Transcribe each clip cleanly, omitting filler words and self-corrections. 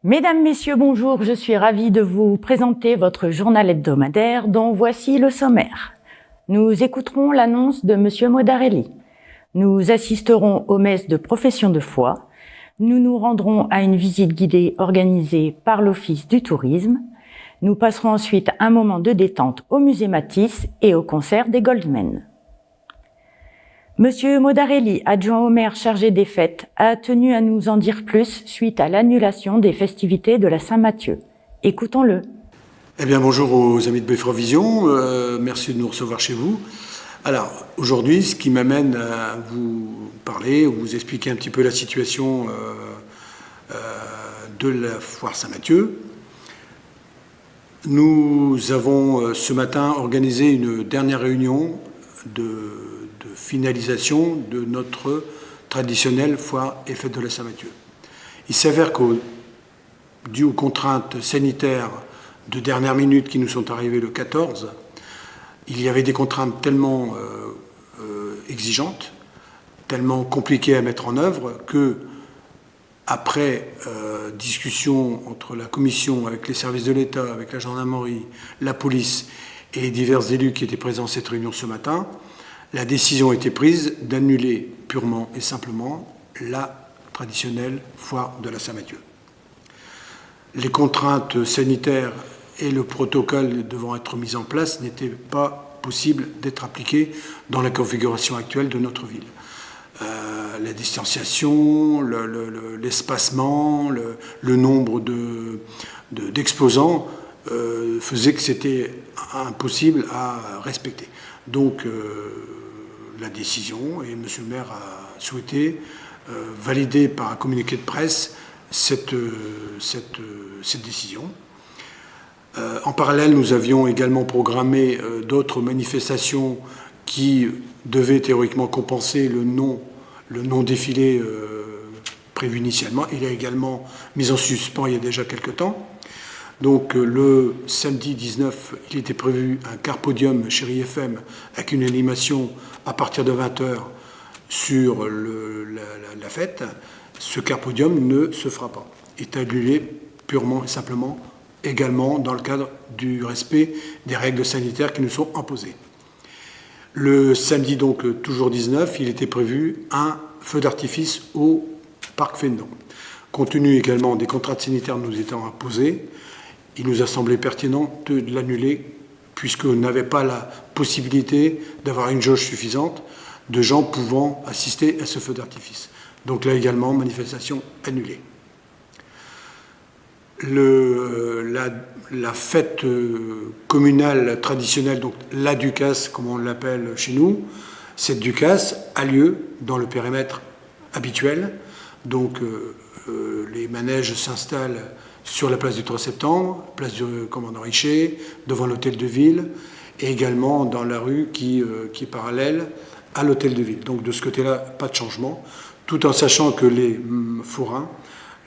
Mesdames, Messieurs, bonjour, je suis ravie de vous présenter votre journal hebdomadaire dont voici le sommaire. Nous écouterons l'annonce de Monsieur Modarelli. Nous assisterons aux messes de profession de foi. Nous nous rendrons à une visite guidée organisée par l'Office du tourisme. Nous passerons ensuite un moment de détente au musée Matisse et au concert des Goldmen. Monsieur Modarelli, adjoint au maire chargé des fêtes, a tenu à nous en dire plus suite à l'annulation des festivités de la Saint-Mathieu. Écoutons-le. Eh bien, bonjour aux amis de Beffrovision, merci de nous recevoir chez vous. Alors, aujourd'hui, ce qui m'amène à vous parler, ou vous expliquer un petit peu la situation de la foire Saint-Mathieu. Nous avons ce matin organisé une dernière réunion de finalisation de notre traditionnelle foire et fête de la Saint-Mathieu. Il s'avère dû aux contraintes sanitaires de dernière minute qui nous sont arrivées le 14, il y avait des contraintes tellement exigeantes, tellement compliquées à mettre en œuvre que, après discussion entre la commission, avec les services de l'État, avec la gendarmerie, la police et divers élus qui étaient présents à cette réunion ce matin, la décision a été prise d'annuler purement et simplement la traditionnelle foire de la Saint-Mathieu. Les contraintes sanitaires et le protocole devant être mis en place n'étaient pas possibles d'être appliqués dans la configuration actuelle de notre ville. La distanciation, l'espacement, le nombre d'exposants faisait que c'était impossible à respecter. Donc la décision, et M. le maire a souhaité valider par un communiqué de presse cette décision. En parallèle, nous avions également programmé d'autres manifestations qui devaient théoriquement compenser le non-défilé prévu initialement. Il a également mis en suspens il y a déjà quelques temps. Donc le samedi 19, il était prévu un carpodium Chérie FM avec une animation à partir de 20h sur la fête. Ce carpodium ne se fera pas. Il est annulé purement et simplement également dans le cadre du respect des règles sanitaires qui nous sont imposées. Le samedi, donc toujours 19, il était prévu un feu d'artifice au parc Fénelon. Compte tenu également des contraintes sanitaires nous étant imposées, il nous a semblé pertinent de l'annuler puisqu'on n'avait pas la possibilité d'avoir une jauge suffisante de gens pouvant assister à ce feu d'artifice. Donc là également, manifestation annulée. La fête communale traditionnelle, donc la Ducasse, comme on l'appelle chez nous, cette Ducasse a lieu dans le périmètre habituel. Donc les manèges s'installent sur la place du 3 septembre, place du commandant Richer, devant l'hôtel de ville, et également dans la rue qui est parallèle à l'hôtel de ville. Donc de ce côté-là, pas de changement, tout en sachant que les forains,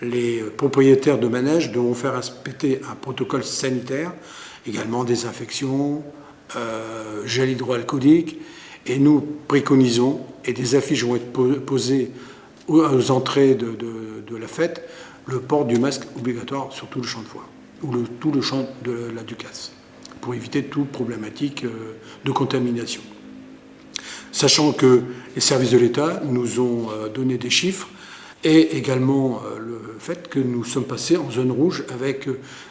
les propriétaires de manèges devront faire respecter un protocole sanitaire, également désinfection, gel hydroalcoolique, et nous préconisons, et des affiches vont être posées aux entrées de la fête, le port du masque obligatoire sur tout le champ de foire, ou tout le champ de la Ducasse, pour éviter toute problématique de contamination. Sachant que les services de l'État nous ont donné des chiffres, et également le fait que nous sommes passés en zone rouge avec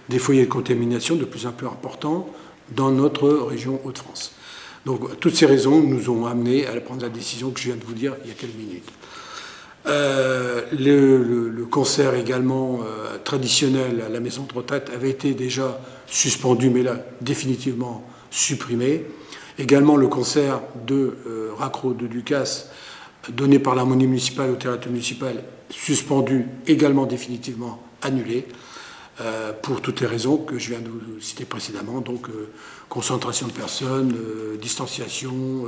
des foyers de contamination de plus en plus importants dans notre région Hauts-de-France. Donc toutes ces raisons nous ont amenés à prendre la décision que je viens de vous dire il y a quelques minutes. Le concert également traditionnel à la maison de retraite avait été déjà suspendu, mais là définitivement supprimé. Également le concert de Raccro de Ducasse, donné par l'harmonie municipale au théâtre municipal, suspendu, également définitivement annulé, pour toutes les raisons que je viens de vous citer précédemment, donc concentration de personnes, distanciation,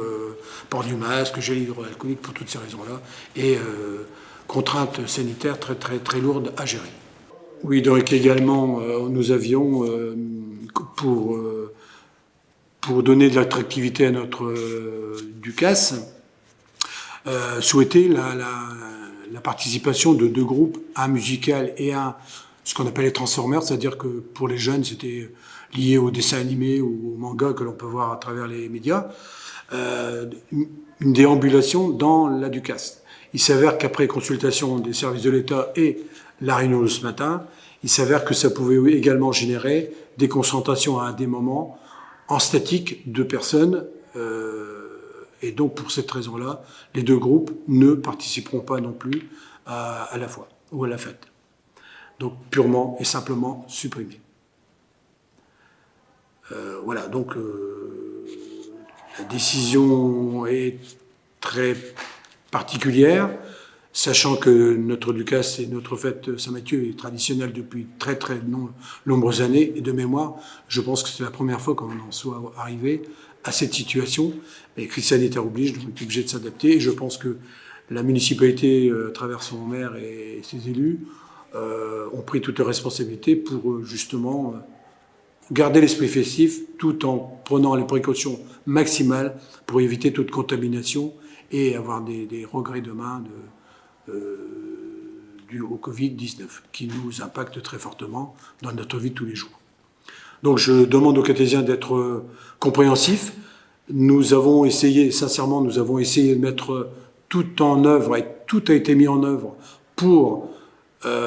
port du masque, gel hydroalcoolique, pour toutes ces raisons-là, et contraintes sanitaires très, très, très lourdes à gérer. Oui, donc également, nous avions, pour donner de l'attractivité à notre Ducasse, souhaité la participation de deux groupes, un musical et un ce qu'on appelle les Transformers, c'est-à-dire que pour les jeunes, c'était lié aux dessins animés ou aux mangas que l'on peut voir à travers les médias, une déambulation dans la Ducasse. Il s'avère qu'après consultation des services de l'État et la réunion de ce matin, il s'avère que ça pouvait également générer des concentrations à des moments en statique de personnes. Et donc, pour cette raison-là, les deux groupes ne participeront pas non plus à la foire ou à la fête. Donc, purement et simplement supprimés. Voilà, donc la décision est très particulière, sachant que notre Ducasse et notre fête Saint-Mathieu est traditionnelle depuis très nombreuses années, et de mémoire, je pense que c'est la première fois qu'on en soit arrivé à cette situation. Mais crise sanitaire oblige, donc on est obligé de s'adapter, et je pense que la municipalité, à travers son maire et ses élus, ont pris toutes leurs responsabilités pour justement garder l'esprit festif tout en prenant les précautions maximales pour éviter toute contamination et avoir des regrets demain dû au Covid-19 qui nous impacte très fortement dans notre vie de tous les jours. Donc je demande aux catéchiens d'être compréhensifs. Nous avons essayé de mettre tout en œuvre et tout a été mis en œuvre pour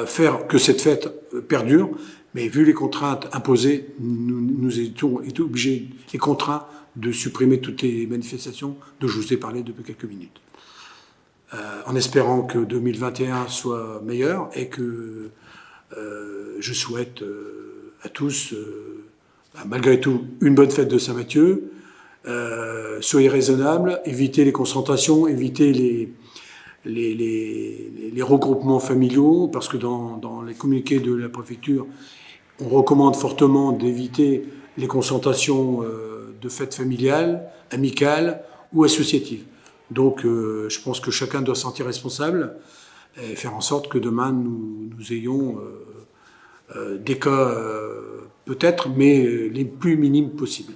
faire que cette fête perdure. Mais vu les contraintes imposées, nous étions obligés et contraints de supprimer toutes les manifestations dont je vous ai parlé depuis quelques minutes. En espérant que 2021 soit meilleur et que je souhaite à tous, malgré tout, une bonne fête de Saint-Mathieu. Soyez raisonnables, évitez les concentrations, évitez les regroupements familiaux, parce que dans les communiqués de la préfecture, on recommande fortement d'éviter les concentrations de fêtes familiales, amicales ou associatives. Donc je pense que chacun doit se sentir responsable et faire en sorte que demain nous ayons des cas peut-être, mais les plus minimes possibles.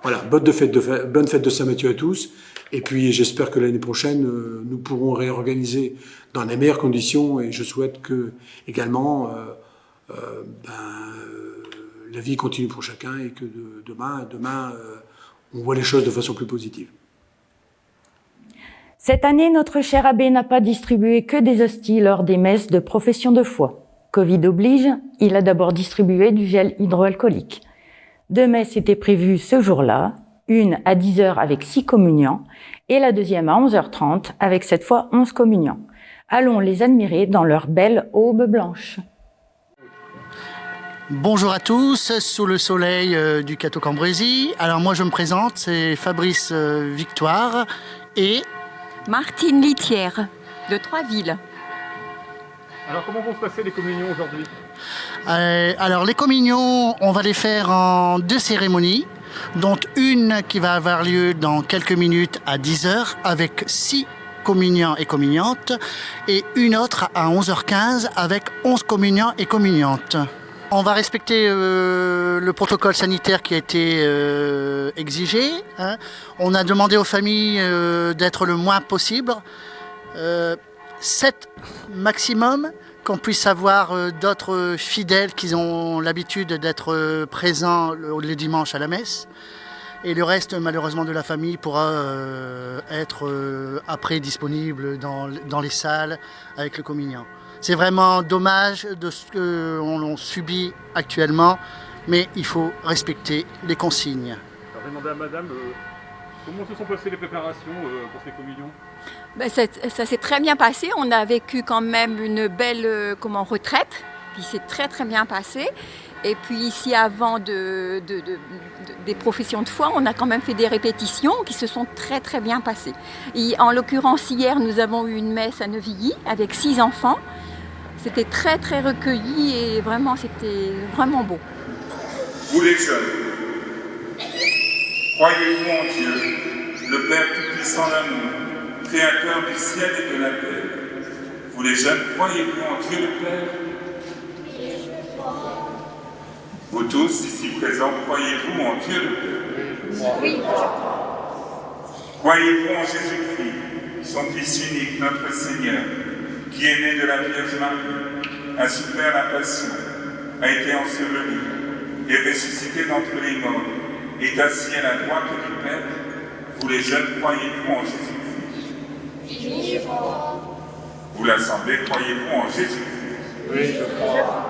Voilà, bonne fête de Saint-Mathieu à tous. Et puis j'espère que l'année prochaine, nous pourrons réorganiser dans les meilleures conditions. Et je souhaite que également la vie continue pour chacun et que demain on voit les choses de façon plus positive. Cette année, notre cher abbé n'a pas distribué que des hosties lors des messes de profession de foi. Covid oblige, il a d'abord distribué du gel hydroalcoolique. 2 messes étaient prévues ce jour-là, une à 10h avec 6 communiants et la deuxième à 11h30 avec cette fois 11 communiants. Allons les admirer dans leur belle aube blanche. Bonjour à tous, sous le soleil du Cateau-Cambrésis. Alors moi je me présente, c'est Fabrice Victoire et Martine Litière, de Troisville. Alors comment vont se passer les communions aujourd'hui ? Alors les communions, on va les faire en 2 cérémonies, dont une qui va avoir lieu dans quelques minutes à 10h avec 6 communiants et communiantes et une autre à 11h15 avec 11 communiants et communiantes. On va respecter le protocole sanitaire qui a été exigé. Hein. On a demandé aux familles d'être le moins possible. 7 maximum, qu'on puisse avoir d'autres fidèles qui ont l'habitude d'être présents le dimanche à la messe. Et le reste, malheureusement, de la famille pourra être après disponible dans les salles avec le communiant. C'est vraiment dommage de ce qu'on subit actuellement, mais il faut respecter les consignes. Alors, j'ai demandé à madame comment se sont passées les préparations pour ces communions ? Ça s'est très bien passé. On a vécu quand même une belle retraite, puis c'est très très bien passé. Et puis ici, avant des professions de foi, on a quand même fait des répétitions qui se sont très très bien passées. Et en l'occurrence, hier, nous avons eu une messe à Neuvilly avec 6 enfants. C'était très très recueilli et vraiment, c'était vraiment beau. Vous les jeunes, croyez-vous en Dieu, le Père Tout-Puissant d'amour, Créateur du ciel et de la terre. Vous les jeunes, croyez-vous en Dieu le Père? Vous tous ici présents, croyez-vous en Dieu le Père? Oui. Croyez-vous en Jésus-Christ, son Fils unique, notre Seigneur, qui est né de la Vierge Marie, a souffert la passion, a été enseveli et ressuscité d'entre les morts, est assis à la droite du Père. Vous les jeunes, croyez-vous en Jésus-Christ? Vous l'Assemblée, croyez-vous en Jésus-Christ? Oui, je crois.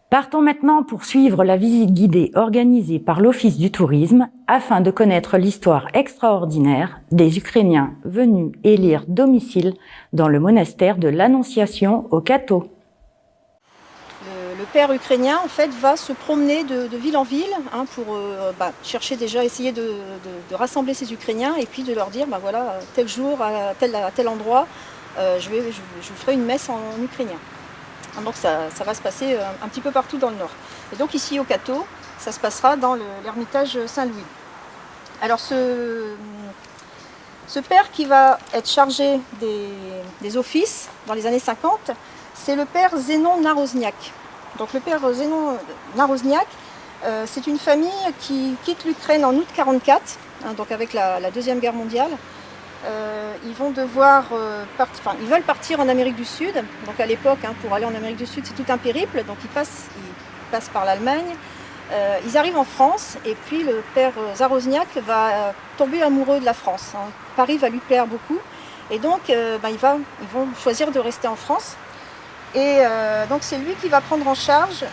Partons maintenant pour suivre la visite guidée organisée par l'Office du tourisme afin de connaître l'histoire extraordinaire des Ukrainiens venus élire domicile dans le monastère de l'Annonciation au Cateau. Le père ukrainien en fait va se promener de ville en ville pour chercher déjà, essayer de rassembler ces Ukrainiens et puis de leur dire voilà, tel jour à tel endroit je vous ferai une messe en ukrainien. Donc ça va se passer un petit peu partout dans le nord. Et donc ici au Cateau, ça se passera dans l'ermitage Saint-Louis. Alors ce père qui va être chargé des offices dans les années 50, C'est le père Zénon Narozniak. Donc le père Zénon Narozniak, c'est une famille qui quitte l'Ukraine en août 1944, donc avec la Deuxième Guerre mondiale. Ils vont devoir ils veulent partir en Amérique du Sud. Donc à l'époque, pour aller en Amérique du Sud, c'est tout un périple. Donc ils passent par l'Allemagne. Ils arrivent en France et puis le père Zarozniak va tomber amoureux de la France. Paris va lui plaire beaucoup et donc ils vont choisir de rester en France. Et donc c'est lui qui va prendre en charge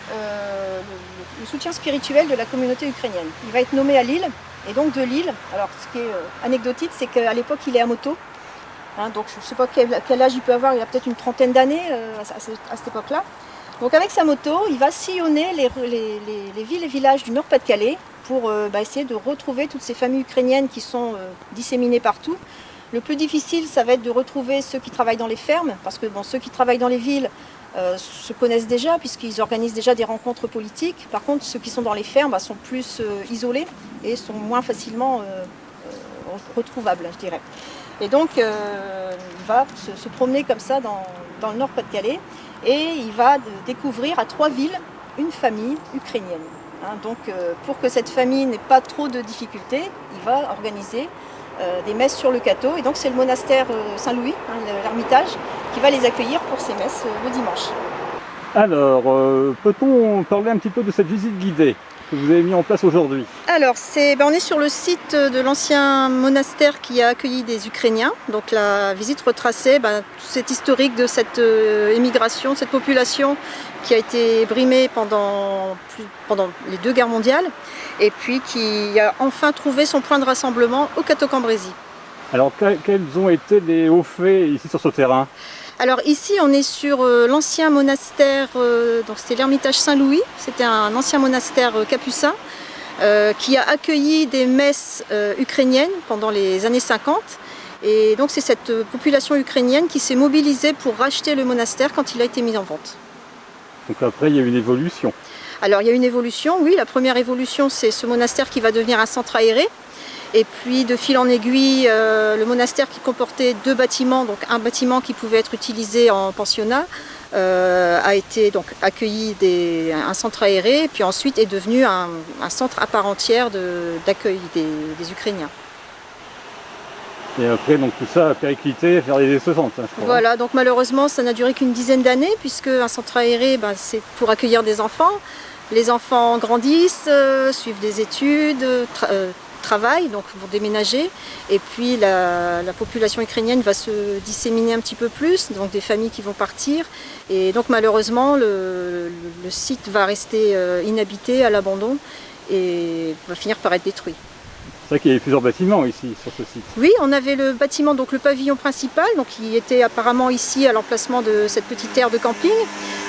le soutien spirituel de la communauté ukrainienne. Il va être nommé à Lille. Et donc de Lille, alors ce qui est anecdotique, c'est qu'à l'époque il est à moto. Donc je ne sais pas quel âge il peut avoir, il a peut-être une trentaine d'années à cette époque-là. Donc avec sa moto, il va sillonner les villes et villages du Nord-Pas-de-Calais pour essayer de retrouver toutes ces familles ukrainiennes qui sont disséminées partout. Le plus difficile, ça va être de retrouver ceux qui travaillent dans les fermes, parce que ceux qui travaillent dans les villes se connaissent déjà, puisqu'ils organisent déjà des rencontres politiques. Par contre, ceux qui sont dans les fermes sont plus isolés et sont moins facilement retrouvables, je dirais. Et donc, il va se promener comme ça dans le Nord-Pas-de-Calais et il va découvrir à 3 villes une famille ukrainienne. Donc, pour que cette famille n'ait pas trop de difficultés, il va organiser des messes sur le Cateau. Et donc, c'est le monastère Saint-Louis, l'Ermitage, qui va les accueillir pour ces messes le dimanche. Alors, peut-on parler un petit peu de cette visite guidée que vous avez mis en place aujourd'hui? Alors, on est sur le site de l'ancien monastère qui a accueilli des Ukrainiens. Donc la visite retraçait cet historique de cette émigration, cette population qui a été brimée pendant les 2 guerres mondiales et puis qui a enfin trouvé son point de rassemblement au Cateau-Cambrésis. Alors, quels ont été les hauts faits ici sur ce terrain? Alors ici, on est sur l'ancien monastère, donc c'était l'Ermitage Saint-Louis, c'était un ancien monastère capucin qui a accueilli des messes ukrainiennes pendant les années 50. Et donc c'est cette population ukrainienne qui s'est mobilisée pour racheter le monastère quand il a été mis en vente. Donc après, il y a eu une évolution. Alors il y a une évolution, oui. La première évolution, c'est ce monastère qui va devenir un centre aéré. Et puis de fil en aiguille, le monastère qui comportait 2 bâtiments, donc un bâtiment qui pouvait être utilisé en pensionnat, a été donc accueilli un centre aéré, et puis ensuite est devenu un centre à part entière d'accueil des Ukrainiens. Et après, donc tout ça a périclité vers les années 60, je crois. Voilà, donc malheureusement, ça n'a duré qu'une dizaine d'années, puisque un centre aéré, c'est pour accueillir des enfants. Les enfants grandissent, suivent des études, travaillent, donc vont déménager, et puis la population ukrainienne va se disséminer un petit peu plus, donc des familles qui vont partir, et donc malheureusement le site va rester inhabité, à l'abandon, et va finir par être détruit. C'est vrai qu'il y avait plusieurs bâtiments ici, sur ce site. Oui, on avait le bâtiment, donc le pavillon principal, donc qui était apparemment ici à l'emplacement de cette petite aire de camping,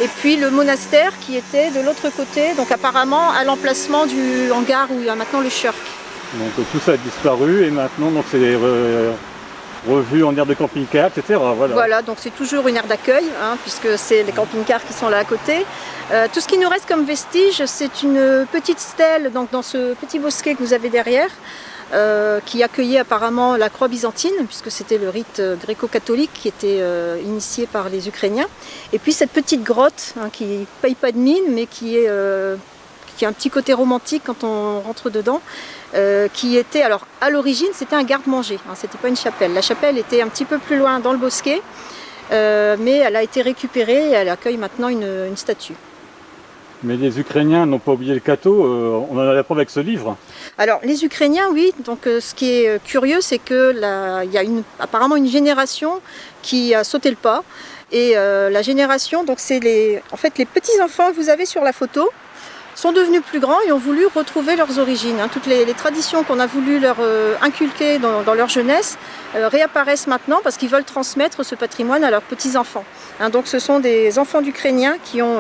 et puis le monastère qui était de l'autre côté, donc apparemment à l'emplacement du hangar où il y a maintenant le Shurk. Donc tout ça a disparu et maintenant c'est revu en aire de camping-car, etc. Voilà, donc c'est toujours une aire d'accueil, puisque c'est les camping-cars qui sont là à côté. Tout ce qui nous reste comme vestige, c'est une petite stèle donc dans ce petit bosquet que vous avez derrière, qui accueillait apparemment la croix byzantine, puisque c'était le rite gréco-catholique qui était initié par les Ukrainiens. Et puis cette petite grotte qui ne paye pas de mine, mais qui a un petit côté romantique quand on rentre dedans, qui était, alors à l'origine c'était un garde-manger, c'était pas une chapelle. La chapelle était un petit peu plus loin dans le bosquet, mais elle a été récupérée et elle accueille maintenant une statue. Mais les Ukrainiens n'ont pas oublié le Cateau, on en a la preuve avec ce livre. Alors les Ukrainiens, oui, donc ce qui est curieux, c'est qu'il y a apparemment une génération qui a sauté le pas, et la génération, donc c'est les petits-enfants que vous avez sur la photo, sont devenus plus grands et ont voulu retrouver leurs origines. Toutes les traditions qu'on a voulu leur inculquer dans leur jeunesse réapparaissent maintenant parce qu'ils veulent transmettre ce patrimoine à leurs petits-enfants. Donc ce sont des enfants d'Ukrainiens qui ont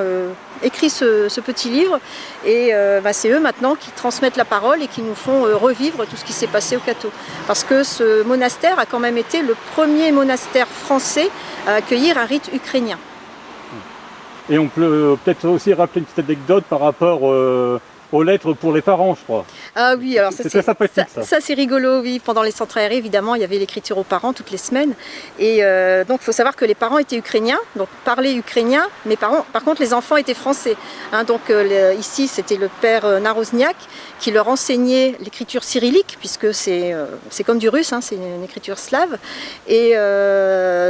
écrit ce petit livre, et c'est eux maintenant qui transmettent la parole et qui nous font revivre tout ce qui s'est passé au Cateau. Parce que ce monastère a quand même été le premier monastère français à accueillir un rite ukrainien. Et on peut peut-être aussi rappeler une petite anecdote par rapport au aux lettres pour les parents, je crois. Ah oui, alors C'était sympathique, ça. Ça c'est rigolo, oui. Pendant les centres aérés, évidemment, il y avait l'écriture aux parents toutes les semaines. Et donc il faut savoir que les parents étaient ukrainiens, donc parlaient ukrainien, mais par contre les enfants étaient français. Hein, donc ici c'était le père Narozniak qui leur enseignait l'écriture cyrillique, puisque c'est comme du russe, hein, c'est une écriture slave. Et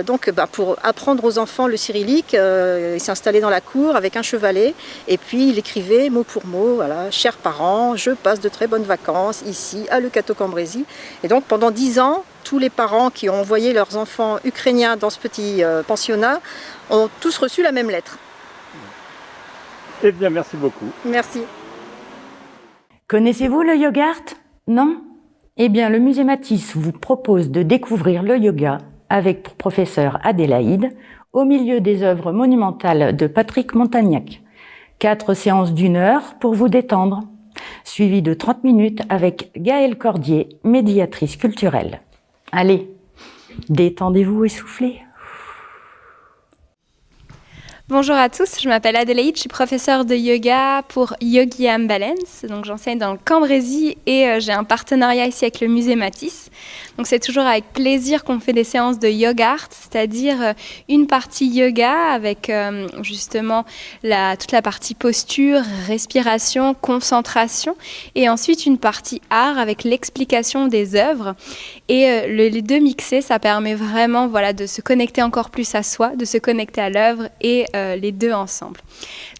donc pour apprendre aux enfants le cyrillique, il s'est installé dans la cour avec un chevalet, et puis il écrivait mot pour mot, voilà, chers parents, je passe de très bonnes vacances ici à Leucato-Cambrésis. Et donc pendant 10 ans, tous les parents qui ont envoyé leurs enfants ukrainiens dans ce petit pensionnat ont tous reçu la même lettre. Eh bien, merci beaucoup. Merci. Connaissez-vous le yoga art? Non? Eh bien, le musée Matisse vous propose de découvrir le yoga avec pour professeur Adélaïde au milieu des œuvres monumentales de Patrick Montagnac. 4 séances d'1 heure pour vous détendre, suivies de 30 minutes avec Gaëlle Cordier, médiatrice culturelle. Allez, détendez-vous et soufflez. Bonjour à tous, je m'appelle Adélaïde, je suis professeure de yoga pour Yogi Balance. Donc j'enseigne dans le Cambrésis et j'ai un partenariat ici avec le musée Matisse. Donc c'est toujours avec plaisir qu'on fait des séances de yoga art, c'est-à-dire une partie yoga avec justement toute la partie posture, respiration, concentration, et ensuite une partie art avec l'explication des œuvres. Et les deux mixés, ça permet vraiment de se connecter encore plus à soi, de se connecter à l'œuvre et les deux ensemble.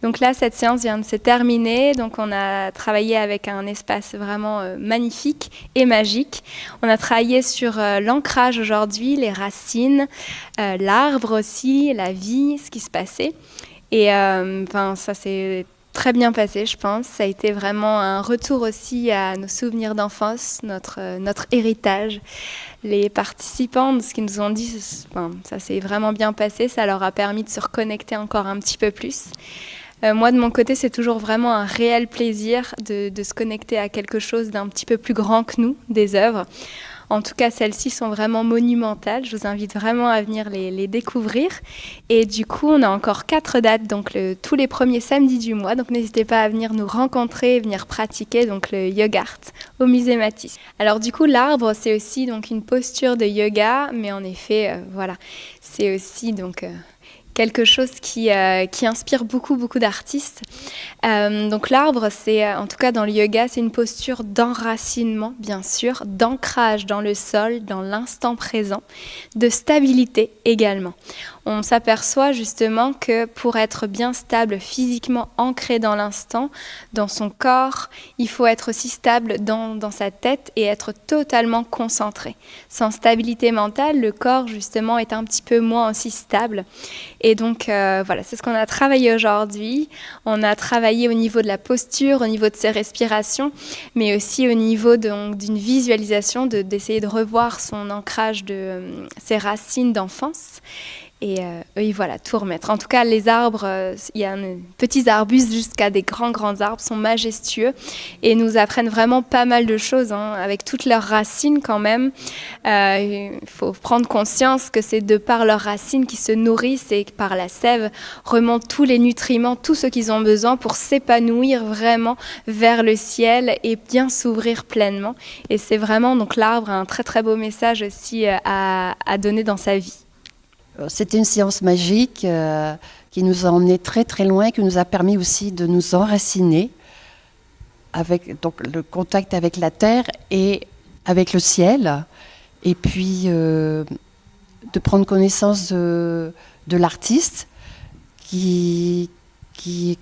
Donc là, cette séance vient de se terminer. Donc on a travaillé avec un espace vraiment magnifique et magique. On a travaillé sur l'ancrage aujourd'hui, les racines, l'arbre aussi, la vie, ce qui se passait. Et ça s'est très bien passé, je pense. Ça a été vraiment un retour aussi à nos souvenirs d'enfance, notre héritage. Les participants, ce qu'ils nous ont dit, ça s'est vraiment bien passé. Ça leur a permis de se reconnecter encore un petit peu plus. Moi, de mon côté, c'est toujours vraiment un réel plaisir de se connecter à quelque chose d'un petit peu plus grand que nous, des œuvres. En tout cas, celles-ci sont vraiment monumentales. Je vous invite vraiment à venir les découvrir. Et du coup, on a encore 4 dates, donc tous les premiers samedis du mois. Donc n'hésitez pas à venir nous rencontrer, venir pratiquer donc le yoga art au musée Matisse. Alors du coup, l'arbre, c'est aussi donc une posture de yoga, mais en effet, c'est aussi donc quelque chose qui inspire beaucoup d'artistes. Donc l'arbre, c'est, en tout cas dans le yoga, c'est une posture d'enracinement, bien sûr, d'ancrage dans le sol, dans l'instant présent, de stabilité également. On s'aperçoit justement que pour être bien stable, physiquement ancré dans l'instant, dans son corps, il faut être aussi stable dans sa tête et être totalement concentré. Sans stabilité mentale, le corps justement est un petit peu moins aussi stable. Et donc c'est ce qu'on a travaillé aujourd'hui. On a travaillé au niveau de la posture, au niveau de ses respirations, mais aussi au niveau d'une visualisation, d'essayer de revoir son ancrage de ses racines d'enfance. Et voilà, tout remettre. En tout cas, les arbres, il y a petits arbustes jusqu'à des grands arbres, sont majestueux et nous apprennent vraiment pas mal de choses, avec toutes leurs racines quand même. Il faut prendre conscience que c'est de par leurs racines qu'ils se nourrissent et que par la sève remontent tous les nutriments, tout ce qu'ils ont besoin pour s'épanouir vraiment vers le ciel et bien s'ouvrir pleinement. Et c'est vraiment, donc l'arbre a un très beau message aussi à donner dans sa vie. C'était une séance magique qui nous a emmenés très loin, qui nous a permis aussi de nous enraciner avec donc, le contact avec la terre et avec le ciel, et puis de prendre connaissance de l'artiste qui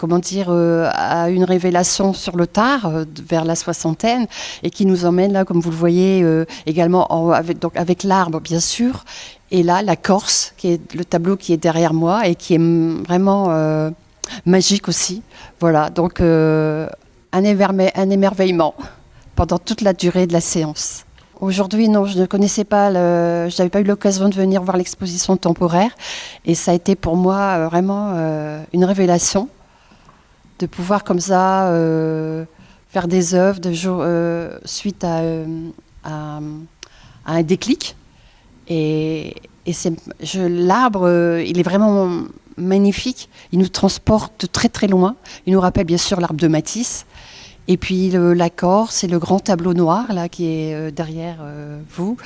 a une révélation sur le tard, vers la soixantaine, et qui nous emmène là, comme vous le voyez, également avec l'arbre, bien sûr, et là, la Corse, qui est le tableau qui est derrière moi, et qui est vraiment magique aussi. Voilà, donc un émerveillement pendant toute la durée de la séance. Aujourd'hui, non, je ne connaissais pas, je n'avais pas eu l'occasion de venir voir l'exposition temporaire, et ça a été pour moi vraiment une révélation de pouvoir comme ça faire des œuvres suite à un déclic. Et l'arbre, il est vraiment magnifique, il nous transporte très loin, il nous rappelle bien sûr l'arbre de Matisse. Et puis la Corse et le grand tableau noir là qui est derrière vous,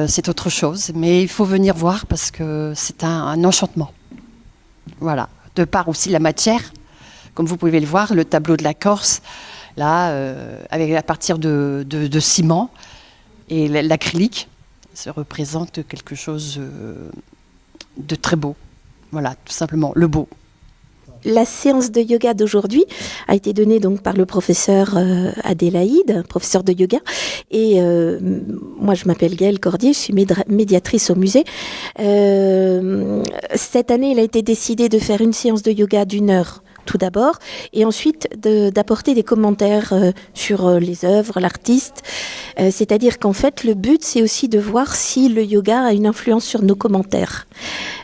c'est autre chose. Mais il faut venir voir parce que c'est un enchantement. Voilà. De par aussi la matière, comme vous pouvez le voir, le tableau de la Corse, là, à partir de ciment et l'acrylique, ça représente quelque chose de très beau. Voilà, tout simplement, le beau. La séance de yoga d'aujourd'hui a été donnée donc par le professeur Adélaïde, professeur de yoga. Et moi, je m'appelle Gaëlle Cordier, je suis médiatrice au musée. Cette année, il a été décidé de faire une séance de yoga d'1 heure tout d'abord, et ensuite d'apporter des commentaires sur les œuvres, l'artiste. C'est-à-dire qu'en fait, le but, c'est aussi de voir si le yoga a une influence sur nos commentaires.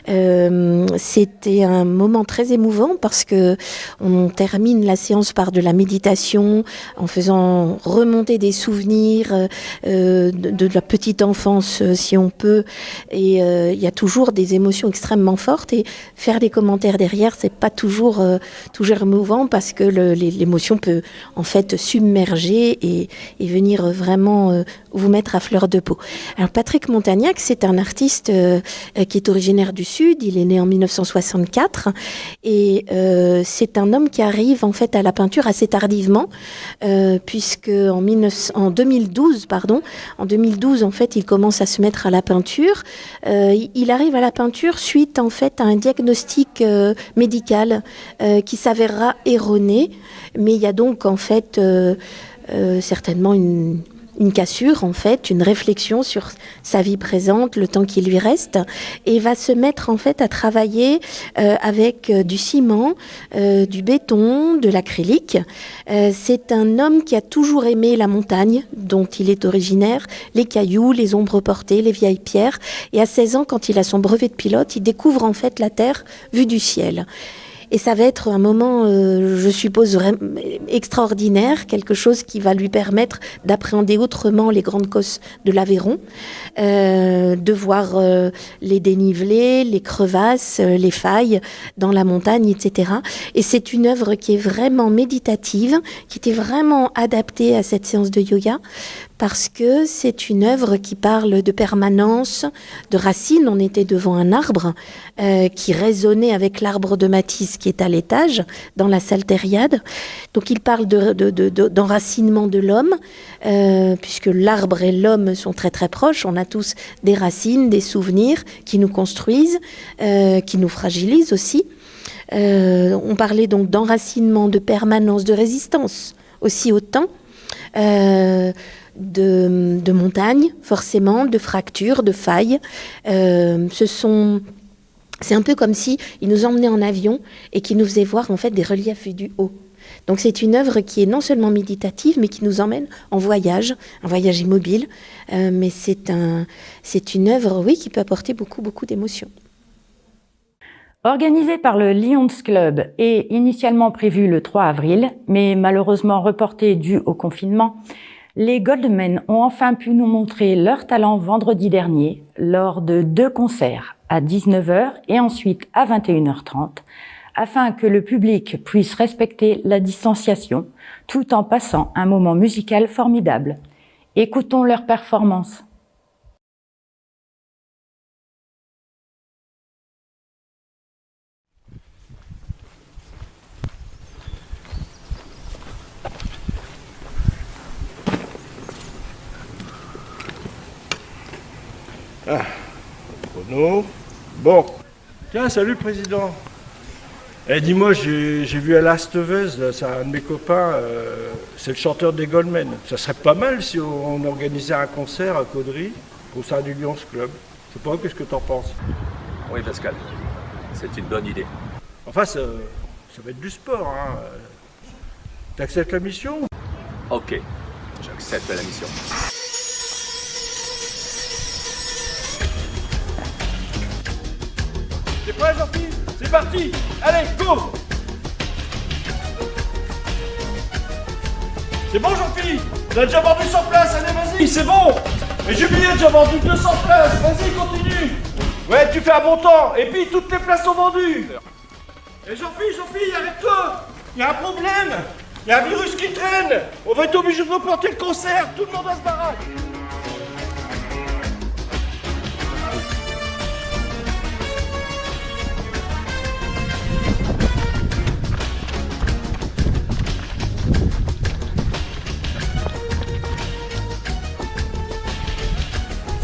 C'était un moment très émouvant parce que on termine la séance par de la méditation en faisant remonter des souvenirs de la petite enfance si on peut, et il y a toujours des émotions extrêmement fortes, et faire des commentaires derrière, c'est pas toujours émouvant parce que l'émotion peut en fait submerger et venir vraiment vous mettre à fleur de peau. Alors Patrick Montagnac, c'est un artiste qui est originaire du Sud, il est né en 1964 et c'est un homme qui arrive en fait à la peinture assez tardivement puisque en 2012 en fait il commence à se mettre à la peinture. Il arrive à la peinture suite en fait à un diagnostic médical qui s'avérera erroné, mais il y a donc en fait certainement une cassure, en fait, une réflexion sur sa vie présente, le temps qui lui reste, et va se mettre en fait à travailler avec du ciment, du béton, de l'acrylique. C'est un homme qui a toujours aimé la montagne, dont il est originaire, les cailloux, les ombres portées, les vieilles pierres, et à 16 ans, quand il a son brevet de pilote, il découvre en fait la Terre vue du ciel. Et ça va être un moment, je suppose, extraordinaire, quelque chose qui va lui permettre d'appréhender autrement les grandes cosses de l'Aveyron, de voir les dénivelés, les crevasses, les failles dans la montagne, etc. Et c'est une œuvre qui est vraiment méditative, qui était vraiment adaptée à cette séance de yoga, parce que c'est une œuvre qui parle de permanence, de racines. On était devant un arbre qui résonnait avec l'arbre de Matisse qui est à l'étage, dans la Saltériade. Donc il parle d'enracinement de l'homme, puisque l'arbre et l'homme sont très très proches. On a tous des racines, des souvenirs qui nous construisent, qui nous fragilisent aussi. On parlait donc d'enracinement, de permanence, de résistance aussi au temps. De montagnes, forcément, de fractures, de failles. C'est un peu comme si il nous emmenait en avion et qui nous faisait voir en fait des reliefs vus du haut. Donc c'est une œuvre qui est non seulement méditative, mais qui nous emmène en voyage, un voyage immobile. Mais c'est une œuvre, oui, qui peut apporter beaucoup, beaucoup d'émotions. Organisé par le Lions Club et initialement prévu le 3 avril, mais malheureusement reporté dû au confinement, les Goldmen ont enfin pu nous montrer leur talent vendredi dernier lors de 2 concerts à 19h et ensuite à 21h30, afin que le public puisse respecter la distanciation tout en passant un moment musical formidable. Écoutons leur performance. Ah, chrono. Bon. Tiens, salut président. Eh, dis-moi, j'ai vu à Last of Us, c'est un de mes copains, c'est le chanteur des Goldmen. Ça serait pas mal si on organisait un concert à Caudry au sein du Lions Club. Je sais pas, qu'est-ce que t'en penses? Oui, Pascal, c'est une bonne idée. Enfin, ça va être du sport, hein. T'acceptes la mission? Ok, j'accepte la mission. T'es prêt, Jean-Philippe? C'est parti! Allez, go! C'est bon, Jean-Philippe? On a déjà vendu 100 places, allez, vas-y, c'est bon! Mais Jubilé a déjà vendu 200 places, vas-y, continue! Ouais, tu fais un bon temps, et puis toutes les places sont vendues! Et Jean-Philippe, arrête-toi! Il y a un problème! Il y a un virus qui traîne. On va être obligé de reporter le concert. Tout le monde va se barrer.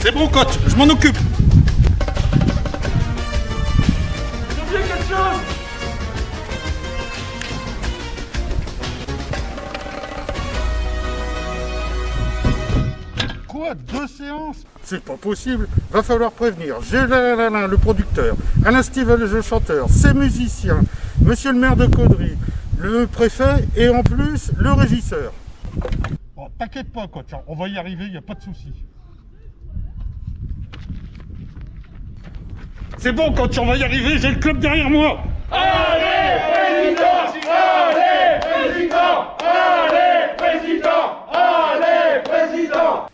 C'est bon, coach, je m'en occupe. J'ai oublié quelque chose. Quoi, 2 séances? C'est pas possible. Va falloir prévenir Gélin, le producteur, Alain Steven, le chanteur, ses musiciens, monsieur le maire de Caudry, le préfet et en plus le régisseur. Bon, t'inquiète pas, coach, on va y arriver, il n'y a pas de souci. C'est bon, coach, on va y arriver, j'ai le club derrière moi. Allez, président! Allez, président! Allez, président! Allez, président!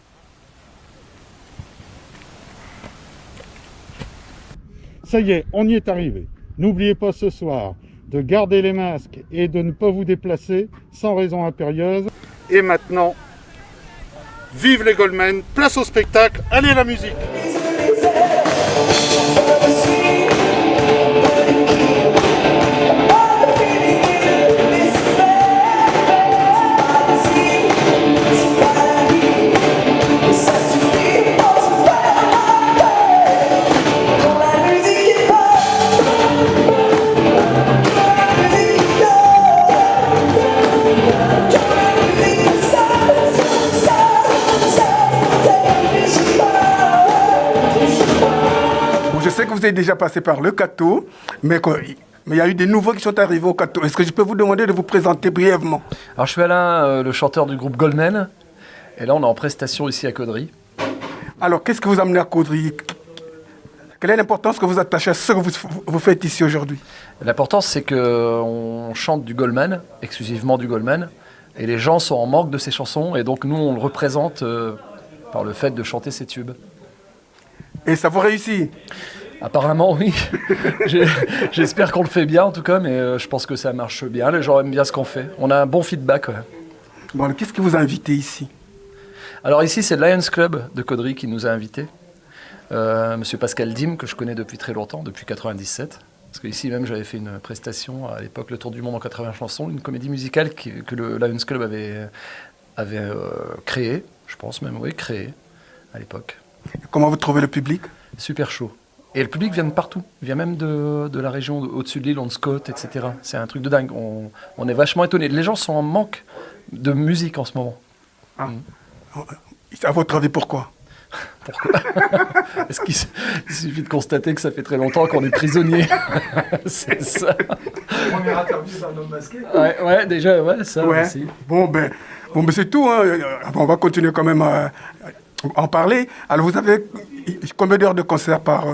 Ça y est, on y est arrivé. N'oubliez pas ce soir de garder les masques et de ne pas vous déplacer sans raison impérieuse. Et maintenant, vive les Goldman, place au spectacle, allez la musique! Je sais que vous êtes déjà passé par le Cateau, mais il y a eu des nouveaux qui sont arrivés au Cateau. Est-ce que je peux vous demander de vous présenter brièvement? Alors je suis Alain, le chanteur du groupe Goldman, et là on est en prestation ici à Caudry. Alors qu'est-ce que vous amenez à Caudry? Quelle est l'importance que vous attachez à ce que vous faites ici aujourd'hui? L'importance c'est qu'on chante du Goldman, exclusivement du Goldman, et les gens sont en manque de ces chansons, et donc nous on le représente par le fait de chanter ces tubes. Et ça vous réussit? Apparemment, oui. J'espère qu'on le fait bien, en tout cas, mais je pense que ça marche bien. Les gens aiment bien ce qu'on fait. On a un bon feedback. Ouais. Bon, qu'est-ce qui vous a invité ici? Alors ici, c'est le Lions Club de Caudry qui nous a invités. Monsieur Pascal Dim, que je connais depuis très longtemps, depuis 97. Parce qu'ici même, j'avais fait une prestation à l'époque, Le Tour du Monde en 80 chansons, une comédie musicale que le Lions Club avait créée, je pense même, oui, créée à l'époque. Comment vous trouvez le public? Super chaud. Et le public vient de partout. Il vient même de la région au-dessus de l'île, on Scott, etc. C'est un truc de dingue. On est vachement étonnés. Les gens sont en manque de musique en ce moment. Ah. À votre avis, pourquoi? Pourquoi? Est-ce qu'il suffit de constater que ça fait très longtemps qu'on est prisonnier? C'est ça. Première interview d'un homme masqué. Ouais, déjà, ouais, ça aussi. Bon, c'est tout. Hein. On va continuer quand même à en parler. Alors, vous avez combien d'heures de concert par...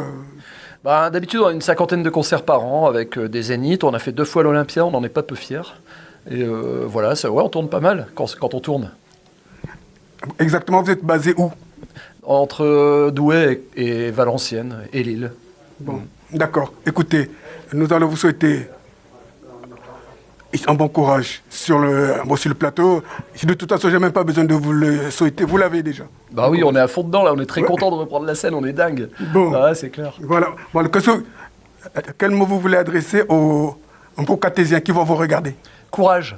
D'habitude, on a une 50aine de concerts par an avec des zéniths. On a fait 2 fois l'Olympia, on n'en est pas peu fiers. Et voilà, on tourne pas mal quand on tourne. Exactement, vous êtes basé où? Entre Douai et Valenciennes et Lille. Bon, d'accord. Écoutez, nous allons vous souhaiter un bon courage sur le plateau. De toute façon, j'ai même pas besoin de vous le souhaiter. Vous l'avez déjà. Bah oui, on est à fond dedans là. On est très content de reprendre la scène. On est dingue. Bon, c'est clair. Voilà. Bon, quel mot vous voulez adresser aux cartésiens qui vont vous regarder? Courage.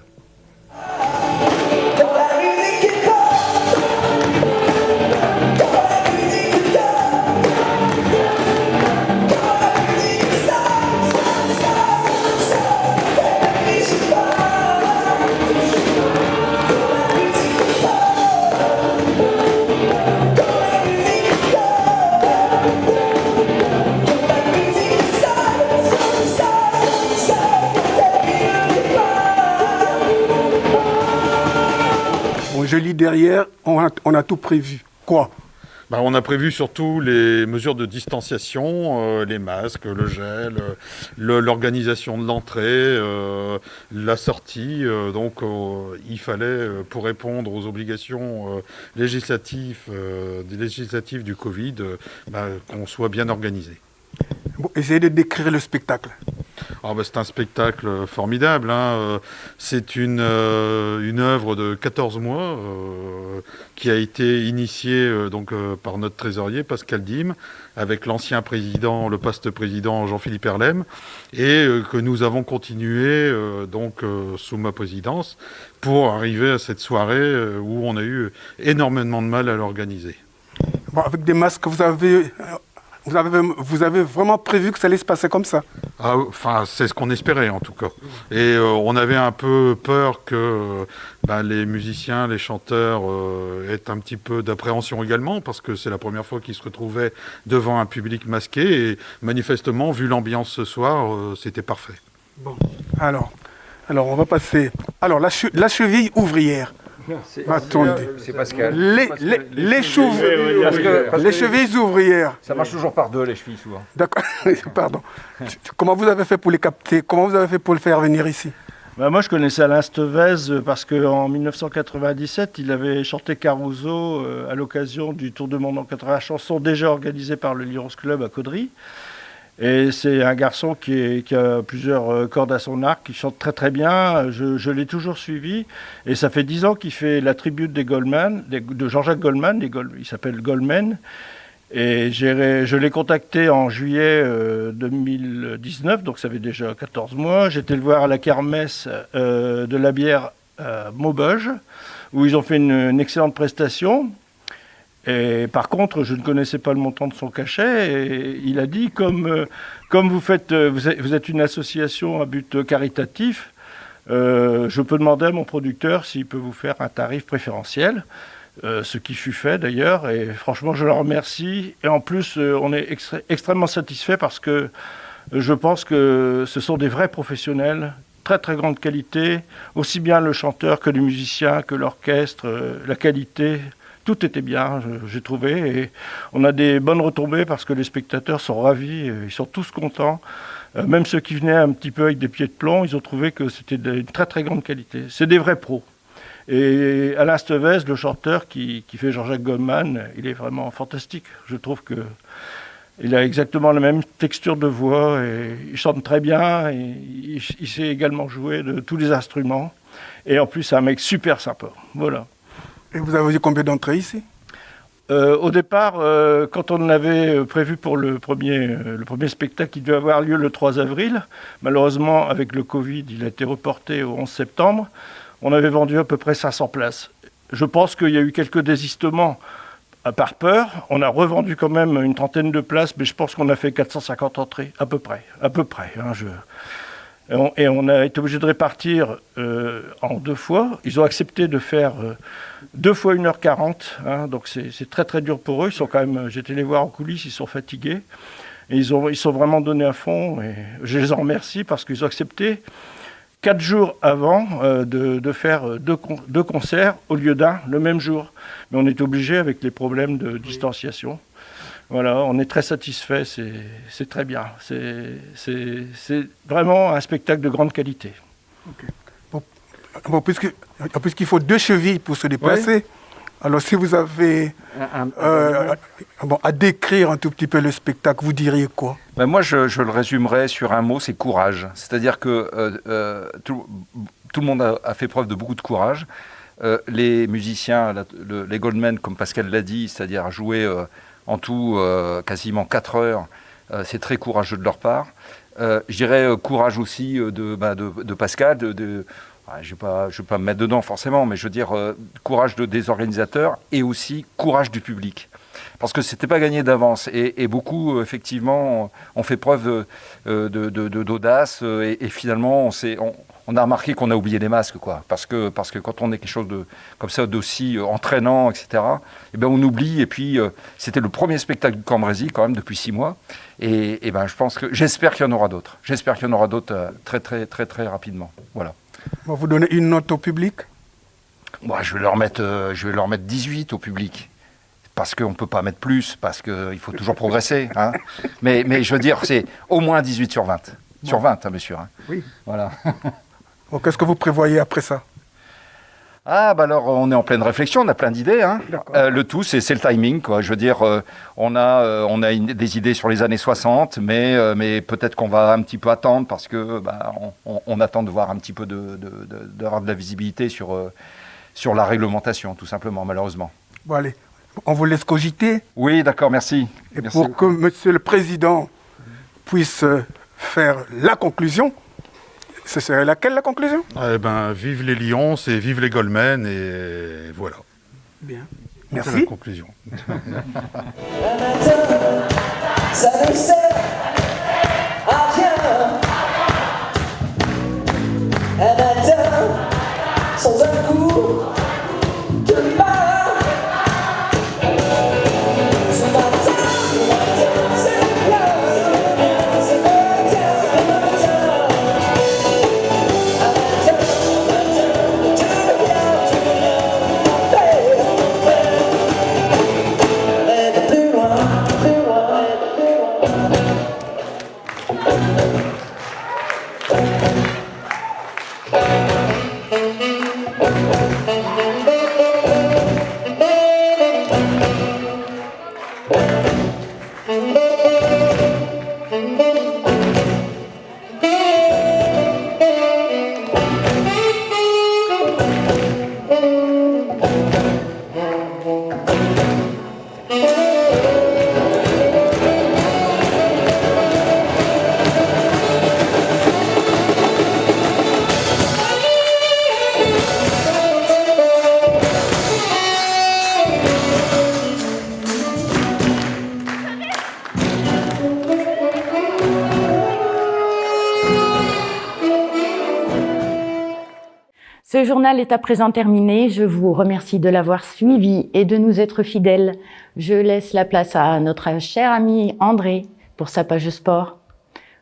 Je lis derrière, on a tout prévu. Quoi? On a prévu surtout les mesures de distanciation, les masques, le gel, l'organisation de l'entrée, la sortie. Donc il fallait, pour répondre aux obligations législatives du Covid, qu'on soit bien organisé. Bon, essayez de décrire le spectacle. C'est un spectacle formidable. C'est une œuvre de 14 mois qui a été initiée par notre trésorier Pascal Dim, avec l'ancien président, le poste-président Jean-Philippe Herlem, et que nous avons continué sous ma présidence pour arriver à cette soirée où on a eu énormément de mal à l'organiser. Bon, avec des masques, vous avez vraiment prévu que ça allait se passer comme ça? C'est ce qu'on espérait en tout cas. Et on avait un peu peur que les musiciens, les chanteurs aient un petit peu d'appréhension également, parce que c'est la première fois qu'ils se retrouvaient devant un public masqué. Et manifestement, vu l'ambiance ce soir, c'était parfait. Bon, alors on va passer. Alors la cheville ouvrière. Attendez. C'est Pascal. Les chevilles ouvrières. Ça marche toujours par deux, les chevilles, souvent. D'accord, pardon. Comment vous avez fait pour les capter? Comment vous avez fait pour le faire venir ici? Moi, je connaissais Alain Stevez parce qu'en 1997, il avait chanté Caruso à l'occasion du Tour du Monde en 80 chansons, déjà organisé par le Lions Club à Caudry. Et c'est un garçon qui a plusieurs cordes à son arc, qui chante très très bien. Je l'ai toujours suivi. Et ça fait 10 ans qu'il fait la tribute des Goldman, de Jean-Jacques Goldman. Il s'appelle Goldman. Et je l'ai contacté en juillet 2019, donc ça fait déjà 14 mois. J'étais le voir à la kermesse de la bière Maubeuge, où ils ont fait une excellente prestation. Et par contre, je ne connaissais pas le montant de son cachet. Et il a dit, comme vous êtes une association à but caritatif, je peux demander à mon producteur s'il peut vous faire un tarif préférentiel. Ce qui fut fait d'ailleurs. Et franchement, je le remercie. Et en plus, on est extrêmement satisfait parce que je pense que ce sont des vrais professionnels, très très grande qualité, aussi bien le chanteur que le musicien, que l'orchestre, la qualité. Tout était bien, j'ai trouvé, et on a des bonnes retombées parce que les spectateurs sont ravis, ils sont tous contents. Même ceux qui venaient un petit peu avec des pieds de plomb, ils ont trouvé que c'était d'une très très grande qualité. C'est des vrais pros. Et Alain Stevez, le chanteur qui fait Jean-Jacques Goldman, il est vraiment fantastique. Je trouve qu'il a exactement la même texture de voix, et il chante très bien, et il sait également jouer de tous les instruments. Et en plus, c'est un mec super sympa. Voilà. Et vous avez dit combien d'entrées ici? Au départ, quand on avait prévu pour le premier spectacle qui devait avoir lieu le 3 avril, malheureusement, avec le Covid, il a été reporté au 11 septembre, on avait vendu à peu près 500 places. Je pense qu'il y a eu quelques désistements par peur. On a revendu quand même une trentaine de places, mais je pense qu'on a fait 450 entrées, à peu près. Et on a été obligé de répartir en 2 fois. Ils ont accepté de faire 2 fois 1h40, donc c'est très très dur pour eux. Ils sont quand même, j'étais les voir en coulisses, ils sont fatigués. Et ils sont vraiment donnés à fond. Et je les en remercie parce qu'ils ont accepté 4 jours avant de faire 2 concerts au lieu d'un le même jour. Mais on est obligé avec les problèmes de distanciation. Voilà, on est très satisfait, c'est très bien. C'est vraiment un spectacle de grande qualité. Okay. Bon, puisqu'il faut 2 chevilles pour se déplacer, ouais. Alors si vous avez à décrire un tout petit peu le spectacle, vous diriez quoi? Moi, je le résumerais sur un mot, c'est courage. C'est-à-dire que tout le monde a fait preuve de beaucoup de courage. Les musiciens, les Goldman, comme Pascal l'a dit, c'est-à-dire à jouer... en tout, quasiment 4 heures, c'est très courageux de leur part. Je dirais courage aussi de Pascal, je ne vais pas me mettre dedans forcément, mais je veux dire courage des organisateurs et aussi courage du public. Parce que ce n'était pas gagné d'avance. Et beaucoup, effectivement, ont fait preuve d'audace et finalement, on a remarqué qu'on a oublié les masques, quoi. Parce que quand on est quelque chose comme ça d'aussi entraînant, etc., eh ben on oublie. Et puis, c'était le premier spectacle du Cambrésis, quand même, depuis 6 mois. Et ben, j'espère qu'il y en aura d'autres. J'espère qu'il y en aura d'autres très, très, très, très rapidement. Voilà. Vous donnez une note au public? Je vais leur mettre 18 au public. Parce qu'on ne peut pas mettre plus, parce qu'il faut toujours progresser. Hein. Mais je veux dire, c'est au moins 18 sur 20. Bon. Sur 20, hein, monsieur. Hein. Oui. Voilà. Bon, qu'est-ce que vous prévoyez après ça? Ah, bah alors, on est en pleine réflexion, on a plein d'idées. Hein. Le tout, c'est le timing, quoi. Je veux dire, on a des idées sur les années 60, mais peut-être qu'on va un petit peu attendre parce que on attend de voir un petit peu d'avoir de la visibilité sur la réglementation, tout simplement, malheureusement. Bon, allez, on vous laisse cogiter. Oui, d'accord, merci. Et merci pour beaucoup. que Monsieur le Président puisse faire la conclusion, ce serait laquelle la conclusion? Eh ben, vive les Lions et vive les Goldman, et voilà. Bien. C'est Merci. la conclusion. Ça ne sert à rien. Un matin, sans un coup de main. Ce matin, c'est le plein. Ce matin, un matin, tu veux bien faire. Rêve plus loin, plus loin. Ce journal est à présent terminé. Je vous remercie de l'avoir suivi et de nous être fidèles. Je laisse la place à notre cher ami André pour sa page sport.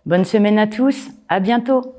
Bonne semaine à tous, à bientôt.